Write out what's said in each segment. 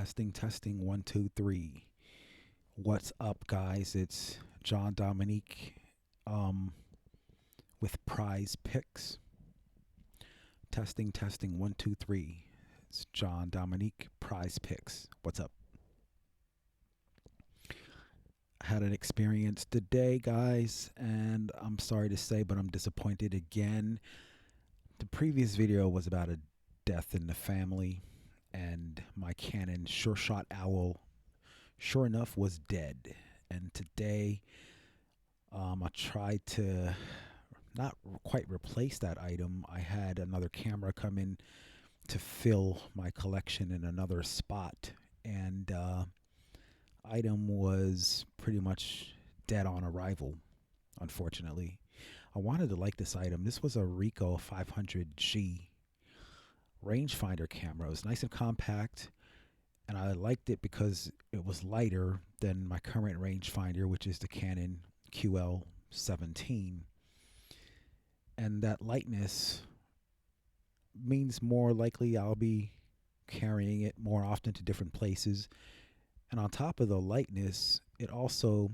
Testing, testing, one, two, three. What's up, guys? It's John Dominique um, with Prize Picks. Testing, testing, one, two, three. It's John Dominique, Prize Picks. What's up? I had an experience today, guys, and I'm sorry to say, but I'm disappointed again. The previous video was about a death in the family, and my Canon Sure Shot Owl, sure enough, was dead. And today, I tried to not quite replace that item. I had another camera come in to fill my collection in another spot, and item was pretty much dead on arrival. Unfortunately, I wanted to like this item. This was a Ricoh 500G rangefinder camera. It was nice and compact, and I liked it because it was lighter than my current rangefinder, which is the Canon QL17. And that lightness means more likely I'll be carrying it more often to different places. And on top of the lightness, it also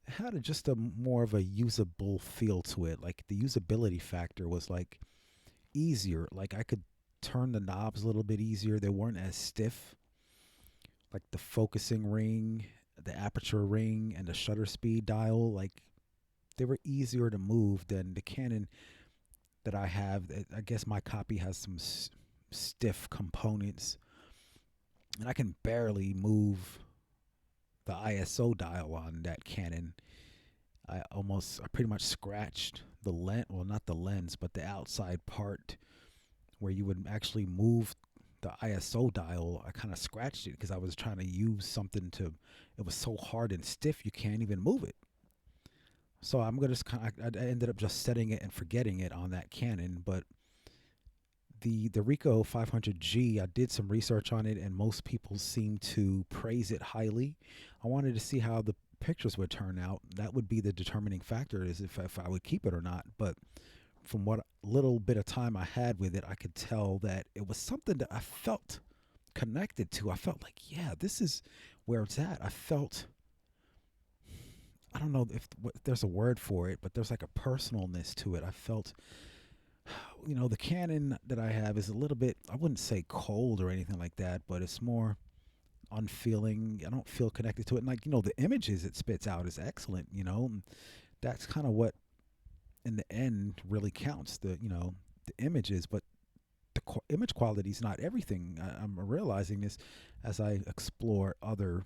had just a more of a usable feel to it. Like the usability factor was like easier. Like I could turn the knobs a little bit easier. They weren't as stiff. Like the focusing ring, the aperture ring, and the shutter speed dial, like they were easier to move than the Canon that I have. I guess my copy has some stiff components, and I can barely move the ISO dial on that Canon. I pretty much scratched the lens, well, not the lens, but the outside part where you would actually move the ISO dial. I kind of scratched it because I was trying to use something to, it was so hard and stiff you can't even move it. So I'm gonna just I ended up just setting it and forgetting it on that Canon. But the Ricoh 500G, I did some research on it, and most people seem to praise it highly. I wanted to see how the pictures would turn out. That would be the determining factor, is if I would keep it or not. But from what little bit of time I had with it, I could tell that it was something that I felt connected to. I felt like, yeah, this is where it's at. I don't know if there's a word for it, but there's like a personalness to it. I felt, the Canon that I have is a little bit, I wouldn't say cold or anything like that, but it's more unfeeling. I don't feel connected to it. And like, the images it spits out is excellent, and that's kind of what in the end really counts, the images. But the image quality is not everything. I'm realizing this as I explore other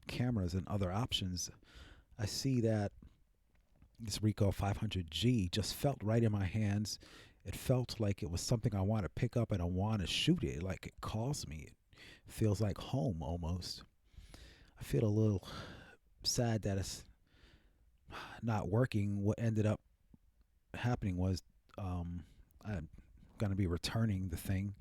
cameras and other options. I see that this Ricoh 500G just felt right in my hands. It felt like it was something I want to pick up and I want to shoot it. Like it calls me. It feels like home almost. I feel a little sad that it's not working. What ended up happening was I'm going to be returning the thing.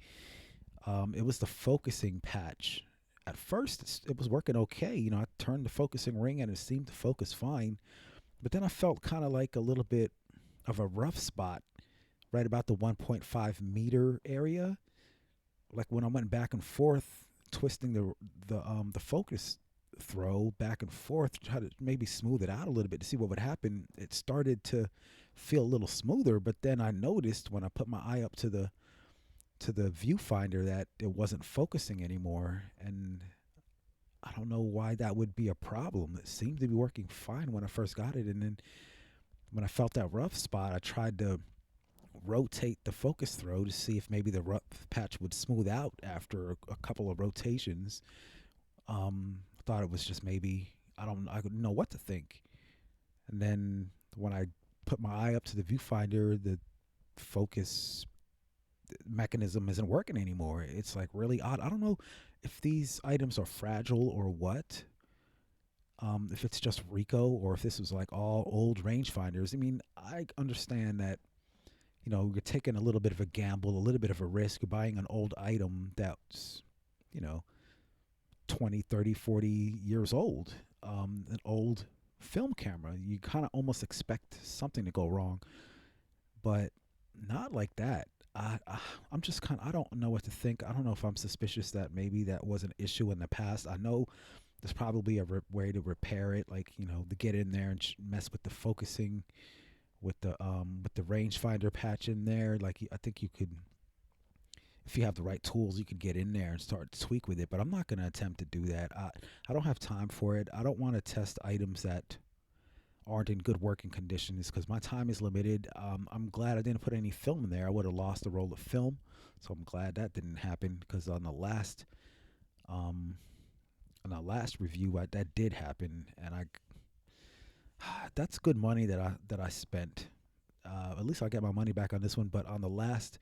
It was the focusing patch. At first, it was working okay. I turned the focusing ring and it seemed to focus fine. But then I felt kind of like a little bit of a rough spot right about the 1.5 meter area. Like when I went back and forth, twisting the focus throw back and forth, try to maybe smooth it out a little bit to see what would happen. It started to feel a little smoother, but then I noticed when I put my eye up to the viewfinder that it wasn't focusing anymore. And I don't know why that would be a problem. It seemed to be working fine when I first got it, and then when I felt that rough spot, I tried to rotate the focus throw to see if maybe the rough patch would smooth out after a couple of rotations. I thought it was just maybe, I didn't know what to think. And then when I put my eye up to the viewfinder, the focus mechanism isn't working anymore. It's like really odd. I don't know if these items are fragile or what. If it's just Ricoh or if this was like all old rangefinders. I mean, I understand that, you're taking a little bit of a gamble, a little bit of a risk. You're buying an old item that's, you know, 20, 30, 40 years old, an old film camera. You kind of almost expect something to go wrong, but not like that. I I'm just kind of, I don't know what to think. I don't know if I'm suspicious that maybe that was an issue in the past. I know there's probably a way to repair it, like to get in there and mess with the focusing with the rangefinder patch in there. Like I think you could, if you have the right tools, you could get in there and start to tweak with it. But I'm not going to attempt to do that. I don't have time for it. I don't want to test items that aren't in good working conditions because my time is limited. I'm glad I didn't put any film in there. I would have lost a roll of film, so I'm glad that didn't happen because um, on the last review that did happen, and I that's good money that I spent. At least I get my money back on this one. But on the last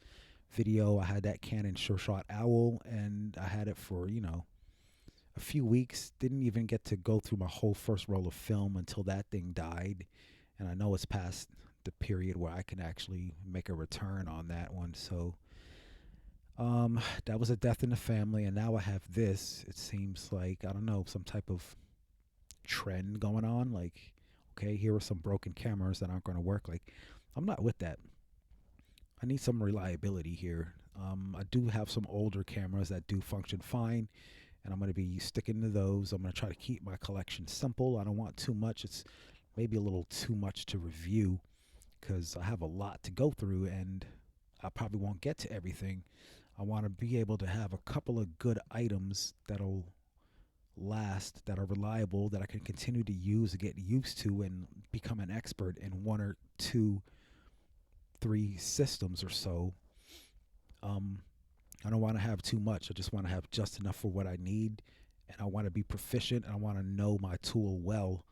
video, I had that Canon Sure Shot Owl, and I had it for a few weeks. Didn't even get to go through my whole first roll of film until that thing died, and I know it's past the period where I can actually make a return on that one. So that was a death in the family, and now I have this. It seems like, I don't know, some type of trend going on. Like, okay, here are some broken cameras that aren't going to work. Like, I'm not with that. I need some reliability here. I do have some older cameras that do function fine, and I'm going to be sticking to those. I'm going to try to keep my collection simple. I don't want too much. It's maybe a little too much to review because I have a lot to go through, and I probably won't get to everything. I want to be able to have a couple of good items that'll last, that are reliable, that I can continue to use, get used to, and become an expert in one or two, three systems or so. Um, I don't want to have too much. I just want to have just enough for what I need, and I want to be proficient, and I want to know my tool well.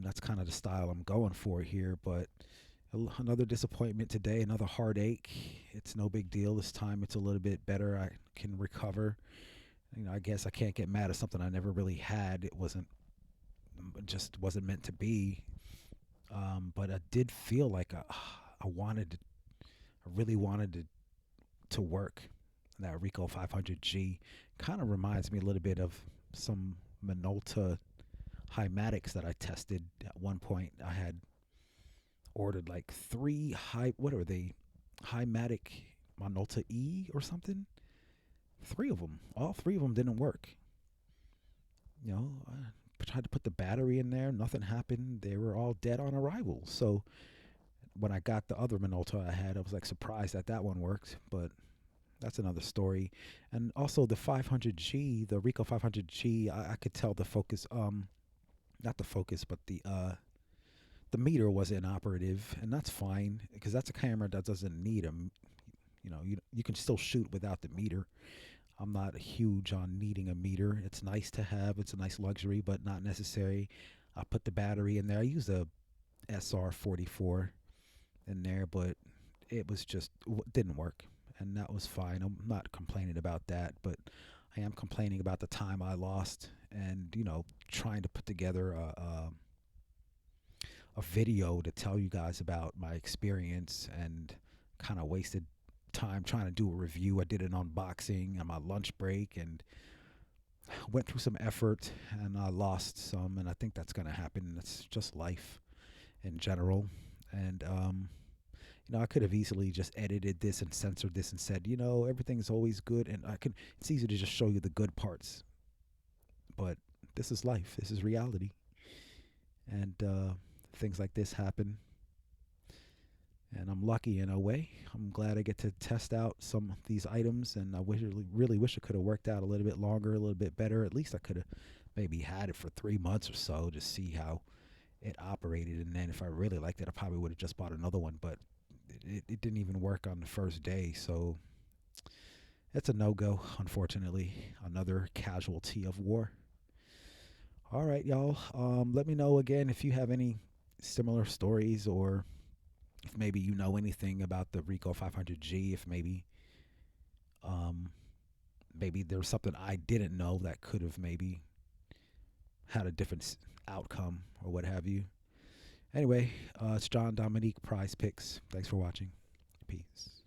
That's kind of the style I'm going for here. But another disappointment today, another heartache. It's no big deal. This time it's a little bit better. I can recover. I guess I can't get mad at something I never really had. It just wasn't meant to be. But I did feel like I wanted, I really wanted to work. That Ricoh 500G kind of reminds me a little bit of some Minolta Hymatics that I tested at one point. I had ordered like three what are they? Hymatic Minolta E or something. Three of them. All three of them didn't work. I tried to put the battery in there. Nothing happened. They were all dead on arrival. So when I got the other Minolta I had, I was like surprised that that one worked. But that's another story. And also the 500G, the Ricoh 500G, I could tell the focus, not the focus, but the meter was inoperative, and that's fine because that's a camera that doesn't need you can still shoot without the meter. I'm not huge on needing a meter. It's nice to have. It's a nice luxury, but not necessary. I put the battery in there. I used a SR44 in there, but it was just didn't work, and that was fine. I'm not complaining about that, but I am complaining about the time I lost, and trying to put together a video to tell you guys about my experience, and kind of wasted time trying to do a review. I did an unboxing on my lunch break and went through some effort, and I lost some, and I think that's going to happen. It's just life in general. And I could have easily just edited this and censored this and said, everything's always good, and it's easy to just show you the good parts. But this is life. This is reality. And things like this happen. And I'm lucky in a way. I'm glad I get to test out some of these items, and I really wish it could have worked out a little bit longer, a little bit better. At least I could have maybe had it for 3 months or so to see how it operated, and then if I really liked it, I probably would have just bought another one. But it didn't even work on the first day, so it's a no-go, unfortunately. Another casualty of war. All right, y'all. Let me know again if you have any similar stories, or if maybe you know anything about the Ricoh 500G. If um, maybe there's something I didn't know that could have maybe had a different outcome or what have you. Anyway, it's John Dominique Prize Picks. Thanks for watching. Peace.